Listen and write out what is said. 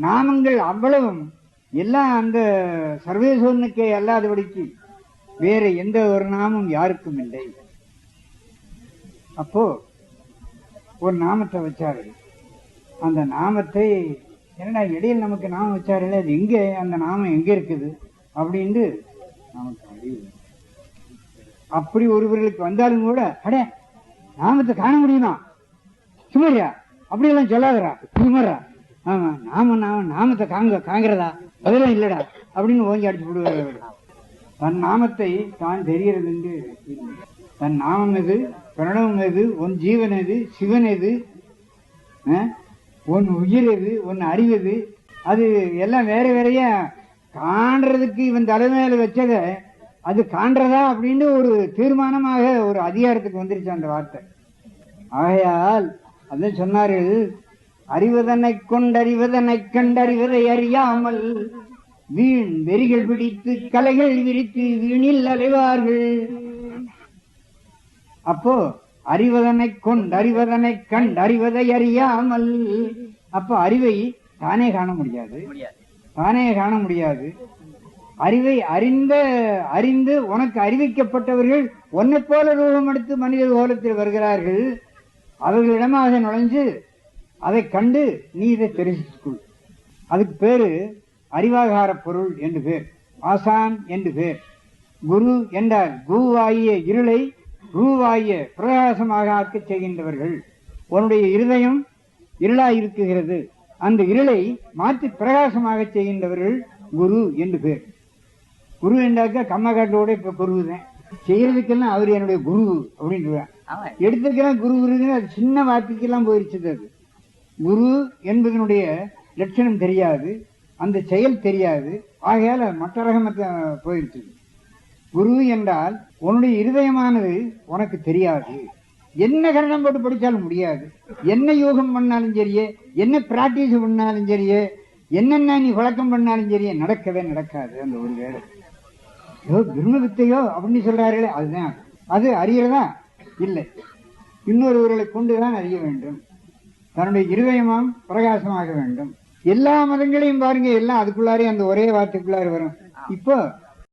நாமங்கள் அவ்வளவும் எல்லாம் அந்த சர்வேஸ்வரனுக்கே அல்லாதபடிக்கு வேற எந்த ஒரு நாமம் யாருக்கும் இல்லை. அப்போ ஒரு நாமத்தை வச்சாரு. அந்த நாமத்தை என்னடா இடையில் நமக்கு நாமம் வச்சாரு, அது எங்க, அந்த நாமம் எங்க இருக்குது அப்படின்னு நமக்கு அறிவு. அப்படி ஒருவர்களுக்கு வந்தாலும் கூட அடே நாமத்தை காண முடியுமா, சுமரியா அப்படியெல்லாம் சொல்லாதரா, சுமரா, ஆமா நாமத்தை காங்கிறதா, அதெல்லாம் இல்லடா அப்படின்னு ஓங்கி அடிச்சு விடுவார். தன் நாமத்தை தான் தெரிகிறது என்று தன் நாமம் எது, பிரணவம் எது, உன் ஜீவன் எது, சிவன் எது, ஒன்னு உயிர் எது, ஒன்னு அறிவது, அது எல்லாம் வேற வேறையா காண்றதுக்கு இவன் தலைமையில வச்சத அது காண்றதா அப்படின்னு ஒரு தீர்மானமாக ஒரு அதிகாரத்துக்கு வந்துருச்சு அந்த வார்த்தை. ஆகையால் அதான் சொன்னார்கள், அறிவதனை கொண்டறிவதனை கண்டறிவதை அறியாமல் வீண் வெறிகள் பிடித்து கலைகள் விரித்து வீணில் அலைவார்கள். அப்போ அறிவதனை கொண்டறிவதனை கண்டறிவதை அறியாமல், அப்போ அறிவை தானே காண முடியாது, தானே காண முடியாது. அறிவை அறிந்து உனக்கு அறிவிக்கப்பட்டவர்கள் உன்னை போல ரூபம் எடுத்து மனித கோலத்தில் வருகிறார்கள். அவர்களிடமாக நுழைஞ்சு அதை கண்டு நீ இதை தெரிவித்துக்கொள். அதுக்கு பேரு அறிவாகார பொருள் என்று பேர், ஆசான் என்று பேர். குரு என்றால் குருவாகிய இருளை ரூவாகிய பிரகாசமாக ஆக்க செய்கின்றவர்கள். உன்னுடைய இருதயம் இருளாயிருக்குகிறது, அந்த இருளை மாற்றி பிரகாசமாக செய்கின்றவர்கள் குரு என்று பேர். குரு என்றாக்க கம்மகாட்டோட இப்ப குருதான் செய்யறதுக்கெல்லாம் அவர் என்னுடைய குரு அப்படின்ற எடுத்துக்கலாம். குரு குருன்னு அது சின்ன வார்த்தைக்கெல்லாம் போயிருச்சு. அது குரு என்பதனுடைய லட்சணம் தெரியாது, அந்த செயல் தெரியாது, ஆகையால மற்ற ரகமத்தை போயிருச்சு. குரு என்றால் உன்னுடைய இருதயமானது உனக்கு தெரியாது, என்ன கரணம் போட்டு படிச்சாலும் முடியாது, என்ன யோகம் பண்ணாலும் சரியே, என்ன பிராக்டிஸ் பண்ணாலும் சரியே, என்னென்ன நீ வழக்கம் பண்ணாலும் சரியே, நடக்கவே நடக்காது அந்த ஒரு வேலை. பிரம்ம வித்தையோ அப்படின்னு சொல்றார்களே, அதுதான். அது அறியறதா இல்லை, இன்னொருவர்களை கொண்டுதான் அறிய வேண்டும். தன்னுடைய இருதயமாம் பிரகாசமாக வேண்டும். எல்லா மதங்களையும் பாருங்க, எல்லாம் அதுக்குள்ளாரே அந்த ஒரே வார்த்தைக்குள்ளார வரும். இப்போ